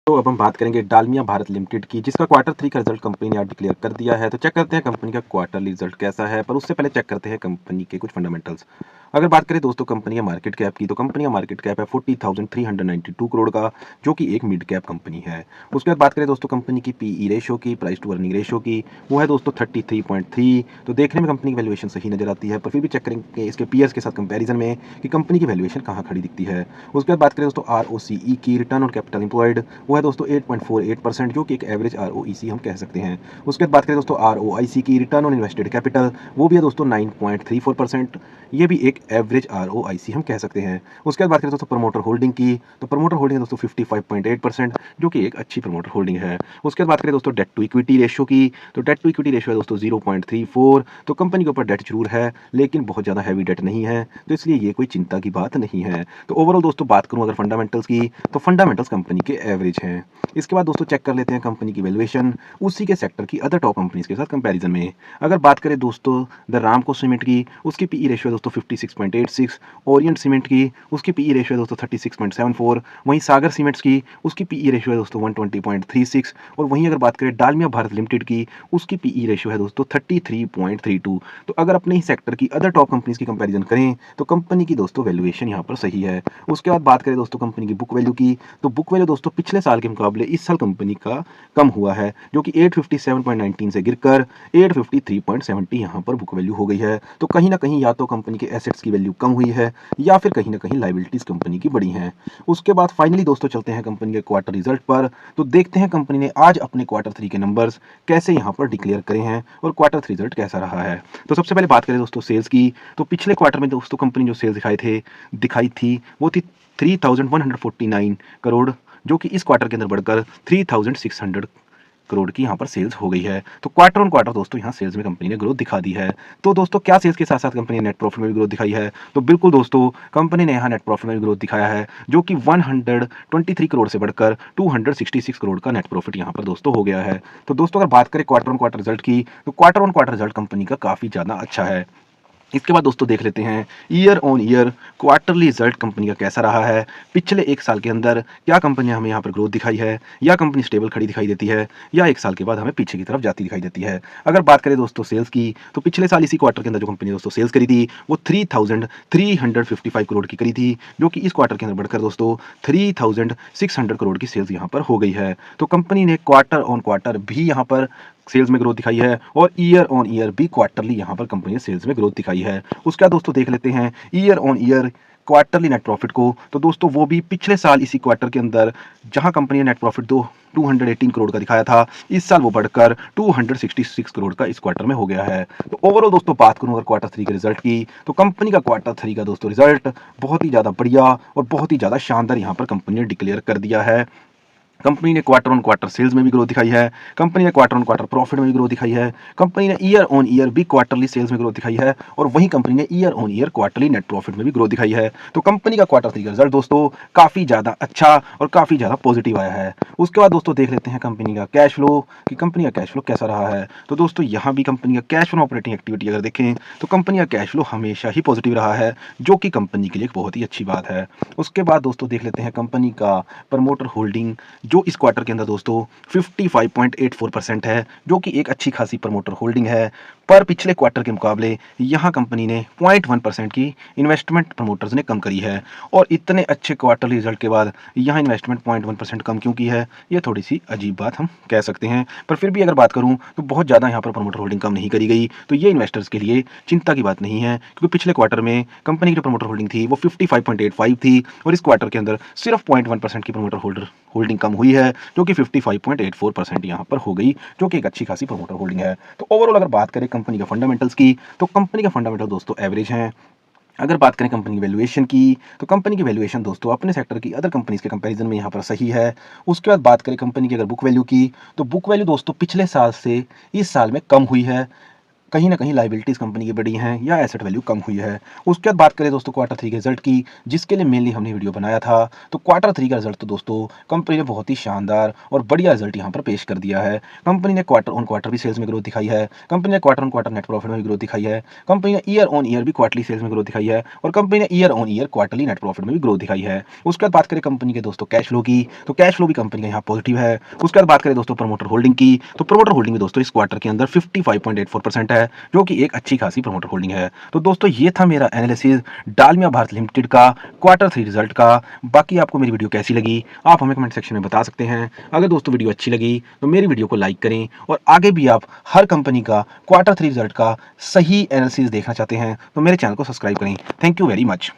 तो अब हम बात करेंगे डालमिया भारत लिमिटेड की, जिसका क्वार्टर 3 का रिजल्ट कंपनी ने आज डिक्लेयर कर दिया है। तो चेक करते हैं कंपनी का क्वार्टरली रिजल्ट कैसा है, पर उससे पहले चेक करते हैं कंपनी के कुछ फंडामेंटल्स। अगर बात करें दोस्तों कंपनी का मार्केट कैप की, तो कंपनी का मार्केट कैप है 40,392 करोड़ का, जो कि एक मिड कैप कंपनी है। उसके बाद बात करें दोस्तों कंपनी की पीई रेशो की, प्राइस टू अर्निंग रेशो की, वो है दोस्तों 33.3। तो देखने में कंपनी की वैल्यूएशन सही नजर आती है, पर फिर भी चेक करेंगे इसके पीएर्स के साथ कंपैरिजन में कि कंपनी की वैल्यूएशन कहाँ खड़ी दिखती है। उसके बाद बात करें दोस्तों आरओसीई की, रिटर्न ऑन कैपिटल एम्प्लॉयड, वो है दोस्तों 8.48%, जो कि एक एवरेज आरओईसी हम कह सकते हैं। उसके बाद बात करें दोस्तों आरओआईसी की, रिटर्न ऑन इन्वेस्टेड कैपिटल, वो भी है दोस्तों 9.34%, ये भी एक एवरेज आरओआईसी हम कह सकते हैं। उसके बाद बात करें दोस्तों प्रमोटर होल्डिंग की, तो प्रमोटर होल्डिंग है दोस्तों 55.8%, जो कि एक अच्छी प्रमोटर होल्डिंग है। उसके बाद बात करें दोस्तों डेट टू इक्विटी रेशियो की, तो डेट टू इक्विटी रेशियो है दोस्तों 0.34। तो कंपनी के ऊपर डेट जरूर है, लेकिन बहुत ज़्यादा हैवी डेट नहीं है, तो इसलिए ये कोई चिंता की बात नहीं है। तो ओवरऑल दोस्तों बात करूँ अगर फंडामेंटल्स की, तो फंडामेंटल्स कंपनी के एवरेज हैं। इसके बाद दोस्तों चेक कर लेते हैं कंपनी की वैल्यूएशन उसी के सेक्टर की अदर टॉप कंपनीज के साथ कंपैरिजन में। अगर बात करें दोस्तों द रामको सीमेंट की, उसकी पीई रेशियो है दोस्तों 56.86। ओरिएंट सीमेंट की, उसकी पीई रेशियो है दोस्तों 36.74। वहीं सागर सीमेंट्स की, उसकी पीई रेशियो है दोस्तों 120.36। और वहीं अगर बात करें डालमिया भारत लिमिटेड की, उसकी पीई रेशियो है दोस्तों 33.32। तो अगर अपने ही सेक्टर की अदर टॉप कंपनीज की कंपैरिजन करें, तो कंपनी की दोस्तों वैल्यूएशन यहाँ पर सही है। उसके बाद बात करें दोस्तों कंपनी की बुक वैल्यू की, तो बुक वैल्यू दोस्तों पिछले साल के मुकाबले इस साल कंपनी का कम हुआ है, जो कि 857.19 से गिरकर 853.70 यहाँ पर बुक वैल्यू हो गई है। तो कहीं ना कहीं या तो कंपनी के एसेट्स की वैल्यू कम हुई है, या फिर कहीं ना कहीं लाइबिलिटीज कंपनी की बढ़ी हैं। उसके बाद फाइनली दोस्तों चलते हैं कंपनी के क्वार्टर रिजल्ट पर। तो देखते हैं कंपनी ने आज अपने क्वार्टर 3 के नंबर्स कैसे यहाँ पर डिक्लेयर करे हैं और क्वार्टर 3 रिजल्ट कैसा रहा है। तो सबसे पहले बात करें दोस्तों सेल्स की, तो पिछले क्वार्टर में दोस्तों कंपनी जो सेल्स दिखाई थी वो थी 3,149 करोड़, जो कि इस क्वार्टर के अंदर बढ़कर 3,600 करोड़ की यहाँ पर सेल्स हो गई है। तो क्वार्टर ऑन क्वार्टर दोस्तों यहाँ सेल्स में कंपनी ने ग्रोथ दिखा दी है। तो दोस्तों क्या सेल्स के साथ साथ कंपनी ने नेट प्रॉफिट में भी ग्रोथ दिखाई है? तो बिल्कुल दोस्तों कंपनी ने यहाँ नेट प्रॉफिट में भी ग्रोथ दिखाया है, जो कि 123 करोड़ से बढ़कर 266 करोड़ का नेट प्रॉफिट यहाँ पर दोस्तों हो गया है। तो दोस्तों अगर बात करें क्वार्टर ऑन क्वार्टर रिजल्ट की, तो quarter on quarter result company का काफी ज्यादा अच्छा है। इसके बाद दोस्तों देख लेते हैं year on year quarterly result company का कैसा रहा है। पिछले एक साल के अंदर क्या कंपनी हमें यहाँ पर ग्रोथ दिखाई है, या कंपनी स्टेबल खड़ी दिखाई देती है, या एक साल के बाद हमें पीछे की तरफ जाती दिखाई देती है। अगर बात करें दोस्तों सेल्स की, तो पिछले साल इसी क्वार्टर के अंदर जो कंपनी दोस्तों सेल्स करी थी वो 3,355 करोड़ की करी थी, जो कि इस क्वार्टर के अंदर बढ़कर दोस्तों 3,600 करोड़ की सेल्स यहाँ पर हो गई है। तो कंपनी ने क्वार्टर ऑन क्वार्टर भी यहाँ पर सेल्स में ग्रोथ दिखाई है, और ईयर ऑन ईयर भी क्वार्टरली यहाँ पर कंपनी ने सेल्स में ग्रोथ दिखाई है। उसका दोस्तों देख लेते हैं year on year quarterly net profit को, तो दोस्तों वो भी पिछले साल इसी क्वार्टर के अंदर जहां कंपनी ने नेट प्रॉफिट 218 करोड़ का दिखाया था, इस साल वो बढ़कर 266 करोड़ का इस क्वार्टर में हो गया है। तो ओवरऑल दोस्तों बात करूं अगर क्वार्टर 3 के रिजल्ट की, तो कंपनी का क्वार्टर 3 का दोस्तों रिजल्ट बहुत ही ज्यादा बढ़िया और बहुत ही ज्यादा शानदार यहां पर कंपनी ने डिक्लेयर कर दिया है। कंपनी ने क्वार्टर ऑन क्वार्टर सेल्स में भी ग्रोथ दिखाई है, कंपनी ने क्वार्टर ऑन क्वार्टर प्रॉफिट में भी ग्रोथ दिखाई है, कंपनी ने ईयर ऑन ईयर भी क्वार्टरली सेल्स में ग्रोथ दिखाई है, और वहीं कंपनी ने year on year quarterly net profit में भी ग्रोथ दिखाई है। तो कंपनी का क्वार्टर 3 का रिजल्ट दोस्तों काफी ज्यादा अच्छा और काफी ज्यादा पॉजिटिव आया है। उसके बाद दोस्तों देख लेते हैं कंपनी का कैश फ्लो कि कंपनी का कैश फ्लो कैसा रहा है। तो दोस्तों यहाँ भी कंपनी का कैश फ्लो ऑपरेटिंग एक्टिविटी अगर देखें, तो कंपनी का कैश फ्लो हमेशा ही पॉजिटिव रहा है, जो कि कंपनी के लिए एक बहुत ही अच्छी बात है। उसके बाद दोस्तों देख लेते हैं कंपनी का प्रमोटर होल्डिंग, जो इस क्वार्टर के अंदर दोस्तों 55.84% है, जो कि एक अच्छी खासी प्रमोटर होल्डिंग है। पर पिछले क्वार्टर के मुकाबले यहाँ कंपनी ने 0.1% की इन्वेस्टमेंट प्रमोटर्स ने कम करी है, और इतने अच्छे क्वार्टरली रिजल्ट के बाद यहाँ इन्वेस्टमेंट 0.1% कम क्यों की है, ये थोड़ी सी अजीब बात हम कह सकते हैं। पर फिर भी अगर बात करूँ तो बहुत ज़्यादा यहाँ पर प्रमोटर होल्डिंग कम नहीं करी गई, तो ये इन्वेस्टर्स के लिए चिंता की बात नहीं है, क्योंकि पिछले क्वार्टर में कंपनी की जो प्रमोटर होल्डिंग थी वो 55.85 थी, और इस क्वार्टर के अंदर सिर्फ 0.1% की प्रमोटर होल्डिंग कम हुई है, जो कि 55.84% यहाँ पर हो गई, जो कि एक अच्छी खासी प्रमोटर होल्डिंग है। तो ओवरऑल अगर बात करें कंपनी के फंडामेंटल्स की, तो कंपनी के फंडामेंटल दोस्तों एवरेज हैं। अगर बात करें कंपनी की वैल्यूएशन की, तो कंपनी की वैल्यूएशन दोस्तों अपने सेक्टर की अदर कंपनीज के कंपैरिजन में यहाँ पर सही है। उसके बाद बात करें कंपनी की अगर बुक वैल्यू की, तो बुक वैल्यू दोस्तों पिछले साल से इस साल में कम हुई है। कहीं ना कहीं लाइबिलिटीज़ कंपनी की बढ़ी हैं या एसेट वैल्यू कम हुई है। उसके बाद बात करें दोस्तों क्वार्टर थ्री के रिजल्ट की, जिसके लिए मेनली हमने वीडियो बनाया था। तो क्वार्टर थ्री का रिजल्ट तो दोस्तों कंपनी ने बहुत ही शानदार और बढ़िया रिजल्ट यहाँ पर पेश कर दिया है। कंपनी ने क्वार्टर ऑन क्वार्टर भी सेल्स में ग्रोथ दिखाई है, कंपनी ने quarter on quarter net profit में भी ग्रोथ दिखाई है, कंपनी ने ईयर ऑन ईयर भी क्वार्टरली सेल्स में ग्रोथ दिखाई है और कंपनी ने year on year quarterly net profit में भी ग्रोथ दिखाई है। उसके बाद बात करें कंपनी के दोस्तों कैश फ्लो की, तो कैश फ्लो भी कंपनी का यहाँ पॉजिटिव है। उसके बाद बात करें दोस्तों प्रमोटर होल्डिंग की, तो प्रमोटर होल्डिंग भी दोस्तों इस क्वार्टर के अंदर 55.84% है, जो कि एक अच्छी खासी प्रमोटर होल्डिंग है। तो दोस्तों ये था मेरा एनालिसिस डालमिया भारत लिमिटेड का क्वार्टर थ्री रिजल्ट का। बाकी आपको मेरी वीडियो कैसी लगी आप हमें कमेंट सेक्शन में बता सकते हैं। अगर दोस्तों वीडियो अच्छी लगी तो मेरी वीडियो को लाइक करें और आगे भी आप हर कंपनी का क्वार्टर थ्री रिजल्ट का सही एनालिसिस देखना चाहते हैं तो मेरे चैनल को सब्सक्राइब करें। Thank you very much.